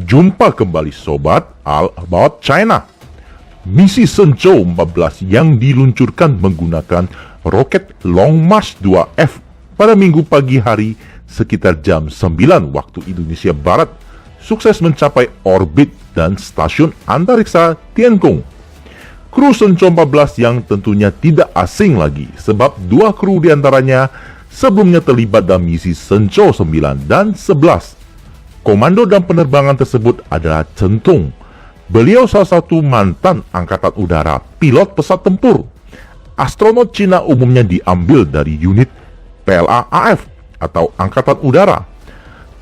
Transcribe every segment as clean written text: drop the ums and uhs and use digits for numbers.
Jumpa kembali Sobat All About China. Misi Shenzhou 14 yang diluncurkan menggunakan roket Long March 2F pada Minggu pagi hari sekitar jam 9 waktu Indonesia Barat sukses mencapai orbit dan stasiun antariksa Tiangong. Kru Shenzhou 14 yang tentunya tidak asing lagi sebab dua kru diantaranya sebelumnya terlibat dalam misi Shenzhou 9 dan 11. Komando dan penerbangan tersebut adalah Chen Tong. Beliau salah satu mantan angkatan udara, pilot pesawat tempur. Astronot Cina umumnya diambil dari unit PLA-AF atau Angkatan Udara.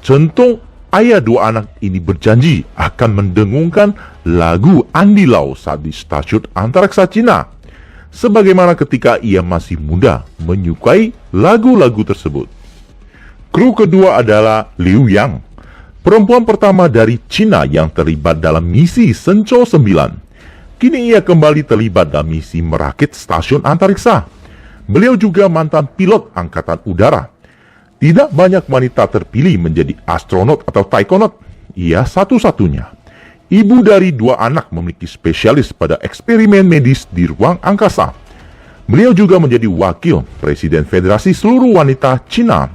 Chen Tong, ayah dua anak ini berjanji akan mendengungkan lagu Andy Lau saat di stasiun antariksa Cina. Sebagaimana ketika ia masih muda menyukai lagu-lagu tersebut. Kru kedua adalah Liu Yang, perempuan pertama dari Cina yang terlibat dalam misi Shenzhou 9. Kini ia kembali terlibat dalam misi merakit stasiun antariksa. Beliau juga mantan pilot angkatan udara. Tidak banyak wanita terpilih menjadi astronot atau taikonaut. Ia satu-satunya. Ibu dari dua anak memiliki spesialis pada eksperimen medis di ruang angkasa. Beliau juga menjadi wakil Presiden Federasi Seluruh Wanita Cina.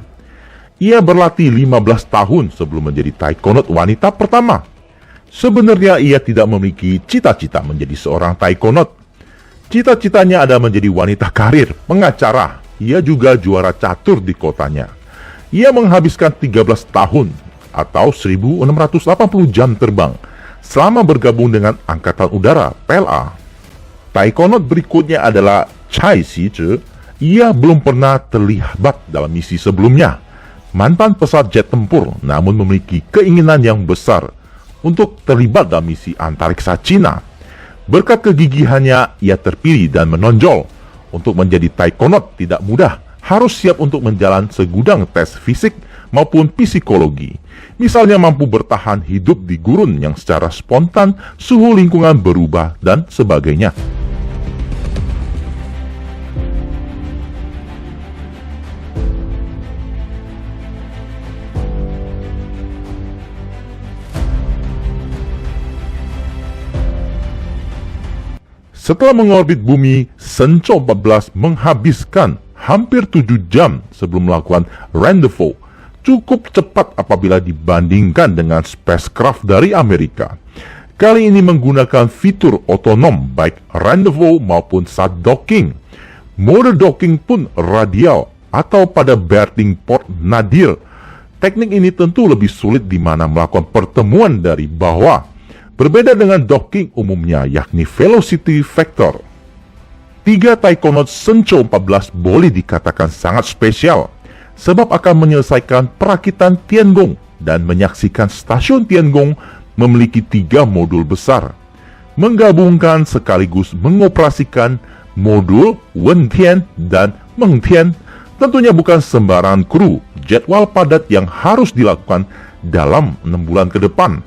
Ia berlatih 15 tahun sebelum menjadi taikonaut wanita pertama. Sebenarnya ia tidak memiliki cita-cita menjadi seorang taikonaut. Cita-citanya adalah menjadi wanita karir, pengacara. Ia juga juara catur di kotanya. Ia menghabiskan 13 tahun atau 1680 jam terbang selama bergabung dengan Angkatan Udara PLA. Taikonaut berikutnya adalah Cai Shizhi. Ia belum pernah terlibat dalam misi sebelumnya. Mantan pesawat jet tempur namun memiliki keinginan yang besar untuk terlibat dalam misi antariksa Cina. Berkat kegigihannya, ia terpilih dan menonjol. Untuk menjadi taikonaut tidak mudah, harus siap untuk menjalani segudang tes fisik maupun psikologi. Misalnya mampu bertahan hidup di gurun yang secara spontan suhu lingkungan berubah dan sebagainya. Setelah mengorbit bumi, Shenzhou 14 menghabiskan hampir 7 jam sebelum melakukan rendezvous. Cukup cepat apabila dibandingkan dengan spacecraft dari Amerika. Kali ini menggunakan fitur otonom baik rendezvous maupun saat docking. Mode docking pun radial atau pada berthing port nadir. Teknik ini tentu lebih sulit di mana melakukan pertemuan dari bawah. Berbeda dengan docking umumnya, yakni velocity vector. 3 taikonaut Shenzhou 14 boleh dikatakan sangat spesial, sebab akan menyelesaikan perakitan Tiangong dan menyaksikan stasiun Tiangong memiliki 3 modul besar. Menggabungkan sekaligus mengoperasikan modul Wentian dan Mengtian tentunya bukan sembarangan kru, jadwal padat yang harus dilakukan dalam 6 bulan ke depan.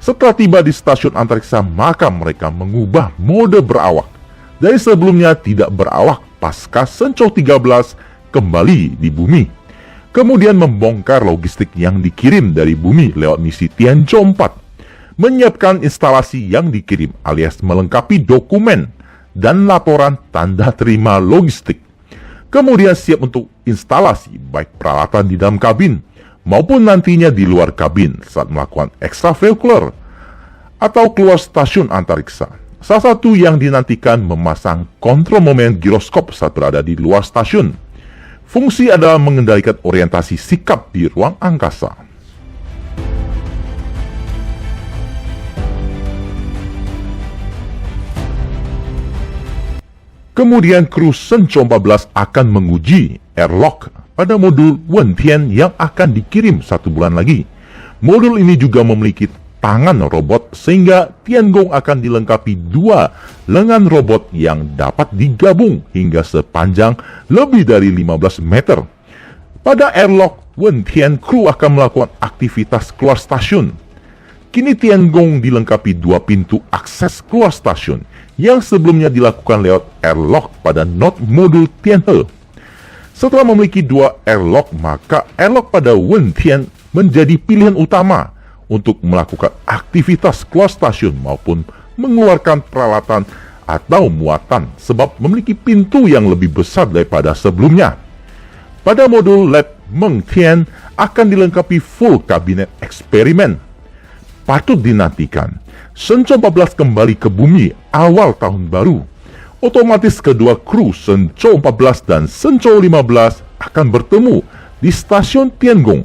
Setelah tiba di stasiun antariksa, maka mereka mengubah mode berawak. Dari sebelumnya tidak berawak pasca Shenzhou 13 kembali di bumi. Kemudian membongkar logistik yang dikirim dari bumi lewat misi Tianzhou 4. Menyiapkan instalasi yang dikirim alias melengkapi dokumen dan laporan tanda terima logistik. Kemudian siap untuk instalasi baik peralatan di dalam kabin maupun nantinya di luar kabin saat melakukan extravehicular atau keluar stasiun antariksa. Salah satu yang dinantikan memasang kontrol momen giroskop saat berada di luar stasiun. Fungsi adalah mengendalikan orientasi sikap di ruang angkasa. Kemudian kru Shenzhou 14 akan menguji airlock pada modul Wentian yang akan dikirim 1 bulan lagi. Modul ini juga memiliki tangan robot sehingga Tiangong akan dilengkapi 2 lengan robot yang dapat digabung hingga sepanjang lebih dari 15 meter. Pada airlock Wentian, kru akan melakukan aktivitas keluar stasiun. Kini Tiangong dilengkapi 2 pintu akses keluar stasiun yang sebelumnya dilakukan lewat airlock pada node modul Tianhe. Setelah memiliki 2 airlock, maka airlock pada Wentian menjadi pilihan utama untuk melakukan aktivitas keluar stasiun maupun mengeluarkan peralatan atau muatan sebab memiliki pintu yang lebih besar daripada sebelumnya. Pada modul Lab Mengtian akan dilengkapi full kabinet eksperimen. Patut dinantikan, Shenzhou 14 kembali ke bumi awal tahun baru. Otomatis kedua kru Shenzhou 14 dan Shenzhou 15 akan bertemu di stasiun Tiangong.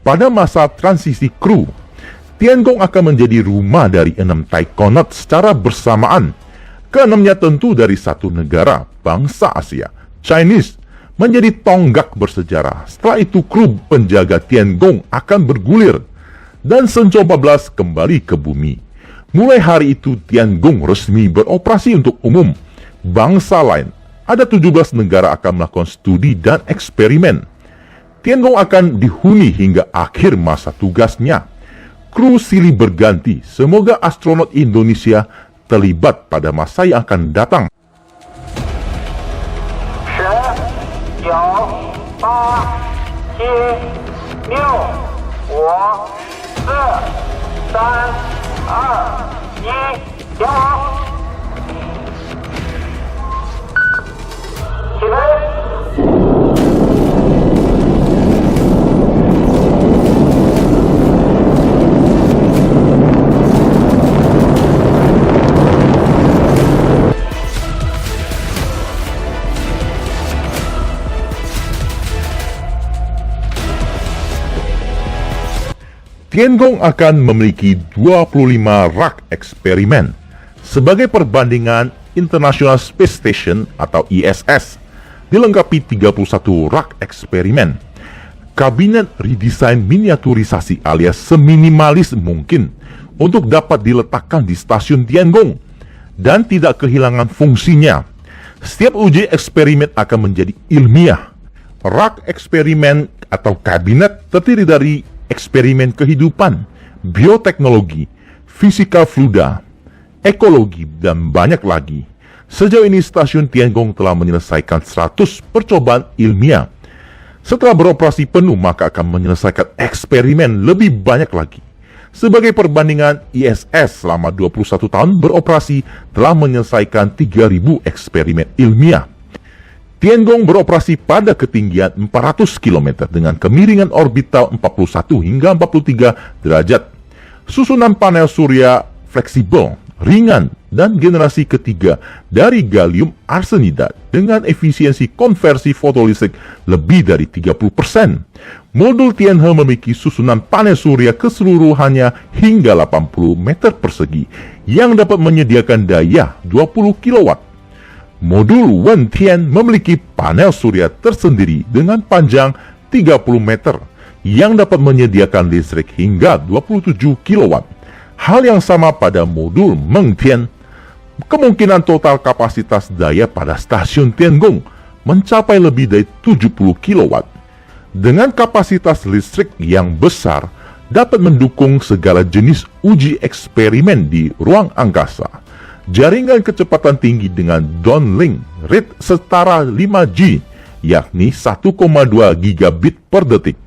Pada masa transisi kru, Tiangong akan menjadi rumah dari 6 taikonaut secara bersamaan. Keenamnya tentu dari satu negara, bangsa Asia, Chinese, menjadi tonggak bersejarah. Setelah itu kru penjaga Tiangong akan bergulir dan Shenzhou 14 kembali ke bumi. Mulai hari itu Tiangong resmi beroperasi untuk umum. Bangsa lain, ada 17 negara akan melakukan studi dan eksperimen. Tiangong akan dihuni hingga akhir masa tugasnya. Kru silih berganti, semoga astronot Indonesia terlibat pada masa yang akan datang. 10、9、8、7、6、5、4、3、2、1、点火。起飞。Tiangong akan memiliki 25 rak eksperimen. Sebagai perbandingan, International Space Station atau ISS dilengkapi 31 rak eksperimen. Kabinet redesain miniaturisasi alias seminimalis mungkin untuk dapat diletakkan di stasiun Tiangong dan tidak kehilangan fungsinya. Setiap uji eksperimen akan menjadi ilmiah. Rak eksperimen atau kabinet terdiri dari eksperimen kehidupan, bioteknologi, fisika fluida, ekologi, dan banyak lagi. Sejauh ini stasiun Tiangong telah menyelesaikan 100 percobaan ilmiah. Setelah beroperasi penuh maka akan menyelesaikan eksperimen lebih banyak lagi. Sebagai perbandingan, ISS selama 21 tahun beroperasi telah menyelesaikan 3.000 eksperimen ilmiah. Tiangong beroperasi pada ketinggian 400 km dengan kemiringan orbital 41 hingga 43 derajat. Susunan panel surya fleksibel, ringan, dan generasi ketiga dari gallium arsenida dengan efisiensi konversi fotolistrik lebih dari 30%. Modul Tianhe memiliki susunan panel surya keseluruhannya hingga 80 meter persegi yang dapat menyediakan daya 20 kW. Modul Wentian memiliki panel surya tersendiri dengan panjang 30 meter yang dapat menyediakan listrik hingga 27 kW. Hal yang sama pada modul Mengtian. Kemungkinan total kapasitas daya pada stasiun Tiangong mencapai lebih dari 70 kW. Dengan kapasitas listrik yang besar, dapat mendukung segala jenis uji eksperimen di ruang angkasa. Jaringan kecepatan tinggi dengan downlink rate setara 5G, yakni 1,2 gigabit per detik,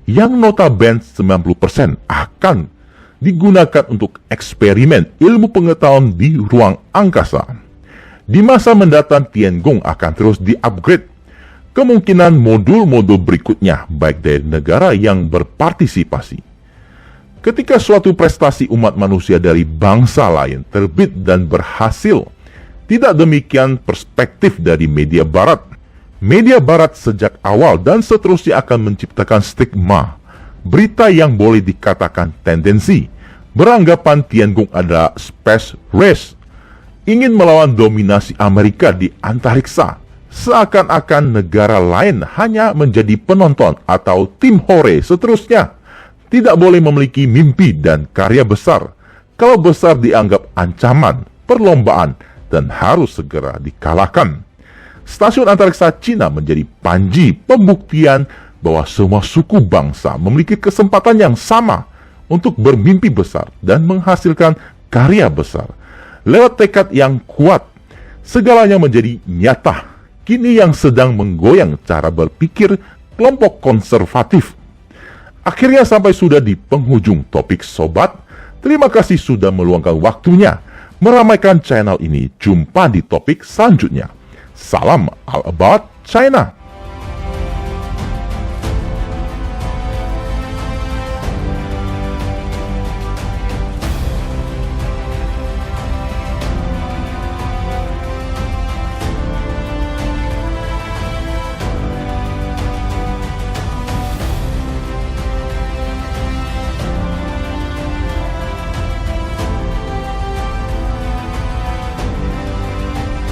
yang notabene 90% akan digunakan untuk eksperimen ilmu pengetahuan di ruang angkasa. Di masa mendatang Tiangong akan terus di-upgrade. Kemungkinan modul-modul berikutnya baik dari negara yang berpartisipasi. Ketika suatu prestasi umat manusia dari bangsa lain terbit dan berhasil, tidak demikian perspektif dari media barat. Media barat sejak awal dan seterusnya akan menciptakan stigma, berita yang boleh dikatakan tendensi, beranggapan Tiangong adalah space race, ingin melawan dominasi Amerika di antariksa, seakan-akan negara lain hanya menjadi penonton atau tim hore seterusnya. Tidak boleh memiliki mimpi dan karya besar. Kalau besar dianggap ancaman, perlombaan, dan harus segera dikalahkan. Stasiun antariksa Cina menjadi panji pembuktian bahwa semua suku bangsa memiliki kesempatan yang sama untuk bermimpi besar dan menghasilkan karya besar. Lewat tekad yang kuat, segalanya menjadi nyata. Kini yang sedang menggoyang cara berpikir kelompok konservatif. Akhirnya sampai sudah di penghujung topik sobat. Terima kasih sudah meluangkan waktunya meramaikan channel ini. Jumpa di topik selanjutnya. Salam All About China.